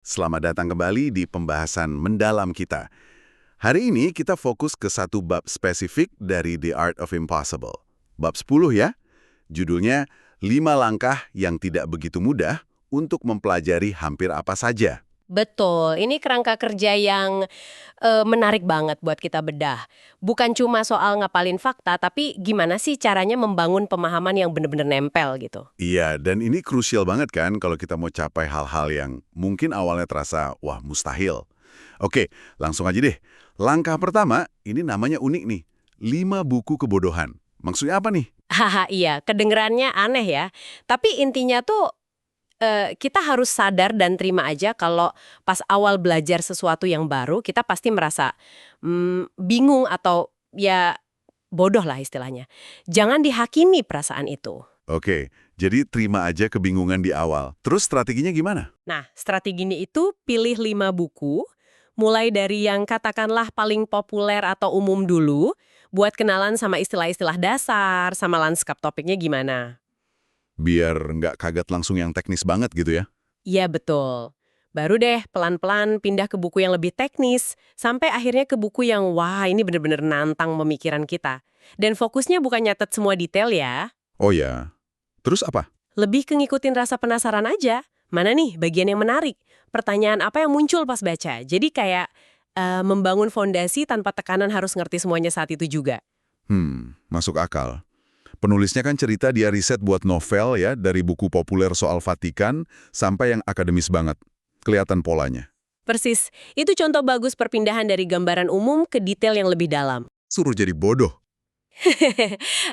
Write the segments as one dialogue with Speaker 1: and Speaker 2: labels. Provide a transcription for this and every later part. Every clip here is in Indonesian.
Speaker 1: Selamat datang kembali di pembahasan mendalam kita. Hari ini kita fokus ke satu bab spesifik dari The Art of Impossible. Bab 10 ya, judulnya 5 langkah yang tidak begitu mudah untuk mempelajari hampir apa saja.
Speaker 2: Betul, ini kerangka kerja yang menarik banget buat kita bedah. Bukan cuma soal ngapalin fakta, tapi gimana sih caranya membangun pemahaman yang benar-benar nempel gitu.
Speaker 1: Iya, dan ini krusial banget kan kalau kita mau capai hal-hal yang mungkin awalnya terasa, wah mustahil. Oke, langsung aja deh. Langkah pertama, ini namanya unik nih. 5 buku kebodohan. Maksudnya apa nih?
Speaker 2: Haha, iya, kedengerannya aneh ya. Tapi intinya tuh kita harus sadar dan terima aja kalau pas awal belajar sesuatu yang baru, kita pasti merasa bingung atau ya bodoh lah istilahnya. Jangan dihakimi perasaan itu.
Speaker 1: Oke, jadi terima aja kebingungan di awal. Terus strateginya gimana?
Speaker 2: Nah, strateginya itu pilih 5 buku, mulai dari yang katakanlah paling populer atau umum dulu, buat kenalan sama istilah-istilah dasar, sama lanskap topiknya gimana.
Speaker 1: Biar nggak kaget langsung yang teknis banget gitu ya.
Speaker 2: Iya, betul. Baru deh pelan-pelan pindah ke buku yang lebih teknis, sampai akhirnya ke buku yang wah ini bener-bener nantang pemikiran kita. Dan fokusnya bukan nyatet semua detail ya,
Speaker 1: Oh ya, terus apa?
Speaker 2: lebih ke ngikutin rasa penasaran aja. Mana nih bagian yang menarik? Pertanyaan apa yang muncul pas baca? Jadi kayak membangun fondasi tanpa tekanan harus ngerti semuanya saat itu juga.
Speaker 1: Masuk akal. Penulisnya kan cerita dia riset buat novel ya, dari buku populer soal Vatikan sampai yang akademis banget. Kelihatan polanya.
Speaker 2: Persis, itu contoh bagus perpindahan dari gambaran umum ke detail yang lebih dalam.
Speaker 1: Suruh jadi bodoh.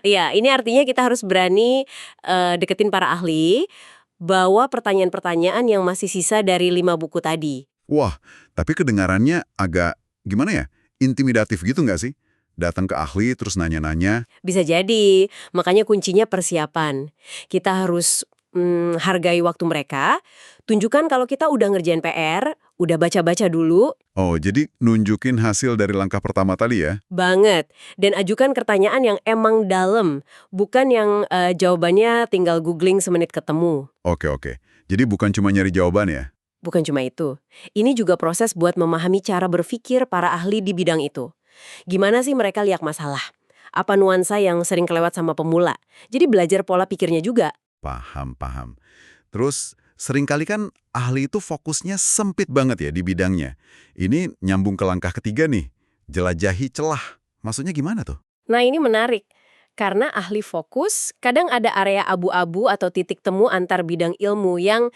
Speaker 2: Iya, ini artinya kita harus berani deketin para ahli, bawa pertanyaan-pertanyaan yang masih sisa dari 5 buku tadi.
Speaker 1: Wah, tapi kedengarannya agak, gimana ya, intimidatif gitu nggak sih? Datang ke ahli terus nanya-nanya.
Speaker 2: Bisa jadi, makanya kuncinya persiapan. Kita harus hargai waktu mereka, tunjukkan kalau kita udah ngerjain PR, udah baca-baca dulu,
Speaker 1: Oh, jadi nunjukin hasil dari langkah pertama tadi ya?
Speaker 2: banget. Dan ajukan pertanyaan yang emang dalam, bukan yang jawabannya tinggal googling semenit ketemu.
Speaker 1: Oke. Jadi bukan cuma nyari jawaban ya?
Speaker 2: Bukan cuma itu. Ini juga proses buat memahami cara berpikir para ahli di bidang itu. Gimana sih mereka lihat masalah? Apa nuansa yang sering kelewat sama pemula? Jadi belajar pola pikirnya juga.
Speaker 1: Paham. Terus, seringkali kan ahli itu fokusnya sempit banget ya di bidangnya. Ini nyambung ke langkah ketiga nih, jelajahi celah. Maksudnya gimana tuh?
Speaker 2: Nah ini menarik. Karena ahli fokus, kadang ada area abu-abu atau titik temu antar bidang ilmu yang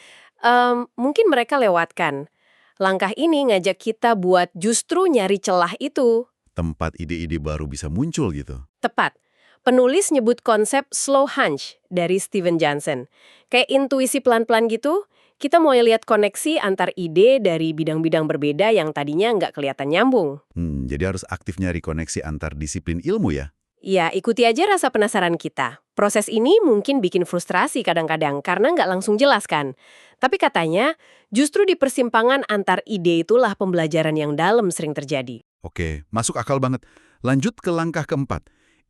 Speaker 2: mungkin mereka lewatkan. Langkah ini ngajak kita buat justru nyari celah itu.
Speaker 1: Tempat ide-ide baru bisa muncul gitu.
Speaker 2: Tepat. Penulis nyebut konsep slow hunch dari Steven Johnson. Kayak intuisi pelan-pelan gitu, kita mau lihat koneksi antar ide dari bidang-bidang berbeda yang tadinya nggak kelihatan nyambung.
Speaker 1: Jadi harus aktif nyari koneksi antar disiplin ilmu ya?
Speaker 2: Ya, ikuti aja rasa penasaran kita. Proses ini mungkin bikin frustrasi kadang-kadang karena nggak langsung jelas kan. Tapi katanya, justru di persimpangan antar ide itulah pembelajaran yang dalam sering terjadi.
Speaker 1: Oke, masuk akal banget. Lanjut ke langkah keempat.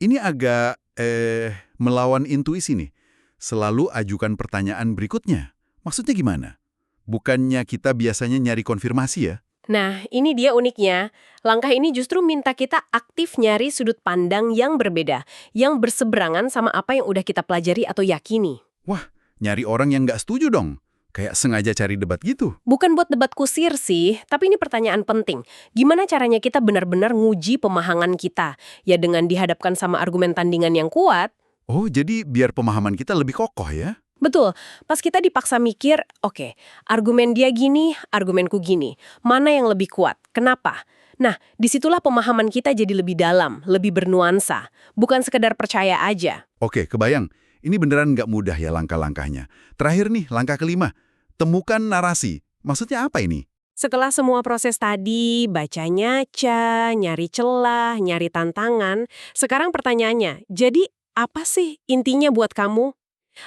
Speaker 1: Ini agak, melawan intuisi nih. Selalu ajukan pertanyaan berikutnya. Maksudnya gimana? Bukannya kita biasanya nyari konfirmasi ya?
Speaker 2: Nah, ini dia uniknya. Langkah ini justru minta kita aktif nyari sudut pandang yang berbeda, yang berseberangan sama apa yang udah kita pelajari atau yakini.
Speaker 1: Wah, nyari orang yang nggak setuju dong. Kayak sengaja cari debat gitu.
Speaker 2: Bukan buat debat kusir sih, tapi ini pertanyaan penting. Gimana caranya kita benar-benar nguji pemahaman kita? Ya dengan dihadapkan sama argumen tandingan yang kuat.
Speaker 1: Oh, jadi biar pemahaman kita lebih kokoh ya?
Speaker 2: Betul, pas kita dipaksa mikir, oke, argumen dia gini, argumenku gini. Mana yang lebih kuat? Kenapa? Nah, disitulah pemahaman kita jadi lebih dalam, lebih bernuansa. Bukan sekedar percaya aja.
Speaker 1: Oke, kebayang. Ini beneran nggak mudah ya langkah-langkahnya. Terakhir nih, langkah kelima. Temukan narasi. Maksudnya apa ini?
Speaker 2: Setelah semua proses tadi, baca nyaca, nyari celah, nyari tantangan, sekarang pertanyaannya, jadi apa sih intinya buat kamu?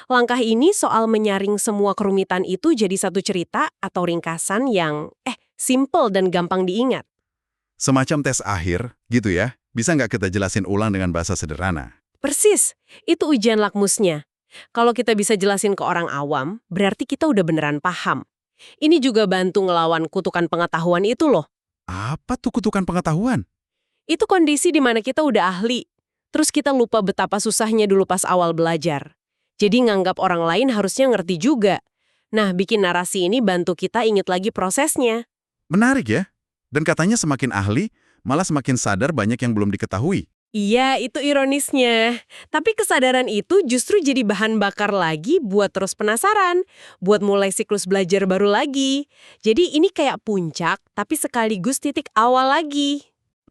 Speaker 2: Langkah ini soal menyaring semua kerumitan itu jadi satu cerita atau ringkasan yang simple dan gampang diingat.
Speaker 1: Semacam tes akhir, gitu ya? Bisa nggak kita jelasin ulang dengan bahasa sederhana?
Speaker 2: Persis, itu ujian lakmusnya. Kalau kita bisa jelasin ke orang awam, berarti kita udah beneran paham. Ini juga bantu ngelawan kutukan pengetahuan itu loh.
Speaker 1: Apa tuh kutukan pengetahuan?
Speaker 2: Itu kondisi di mana kita udah ahli, terus kita lupa betapa susahnya dulu pas awal belajar. Jadi nganggap orang lain harusnya ngerti juga. Nah, bikin narasi ini bantu kita ingat lagi prosesnya.
Speaker 1: Menarik ya. Dan katanya semakin ahli, malah semakin sadar banyak yang belum diketahui.
Speaker 2: Iya, itu ironisnya. Tapi kesadaran itu justru jadi bahan bakar lagi buat terus penasaran, buat mulai siklus belajar baru lagi. Jadi ini kayak puncak, tapi sekaligus titik awal lagi.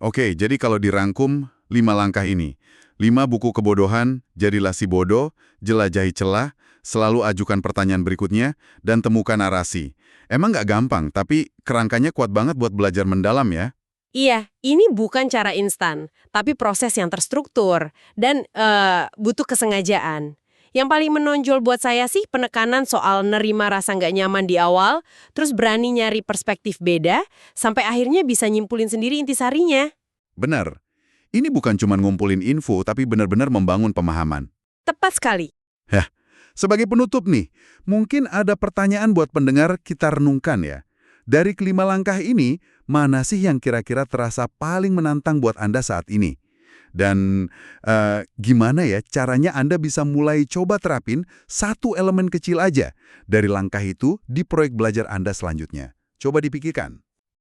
Speaker 1: Oke, jadi kalau dirangkum 5 langkah ini. 5 buku kebodohan, jadilah si bodoh, jelajahi celah, selalu ajukan pertanyaan berikutnya, dan temukan narasi. Emang nggak gampang, tapi kerangkanya kuat banget buat belajar mendalam ya.
Speaker 2: Iya, ini bukan cara instan, tapi proses yang terstruktur dan butuh kesengajaan. Yang paling menonjol buat saya sih penekanan soal nerima rasa nggak nyaman di awal, terus berani nyari perspektif beda, sampai akhirnya bisa nyimpulin sendiri intisarinya.
Speaker 1: Benar. Ini bukan cuma ngumpulin info, tapi benar-benar membangun pemahaman.
Speaker 2: Tepat sekali.
Speaker 1: Hah, sebagai penutup nih, mungkin ada pertanyaan buat pendengar kita renungkan ya. Dari kelima langkah ini, mana sih yang kira-kira terasa paling menantang buat Anda saat ini? Dan gimana ya caranya Anda bisa mulai coba terapin satu elemen kecil aja dari langkah itu di proyek belajar Anda selanjutnya? Coba dipikirkan.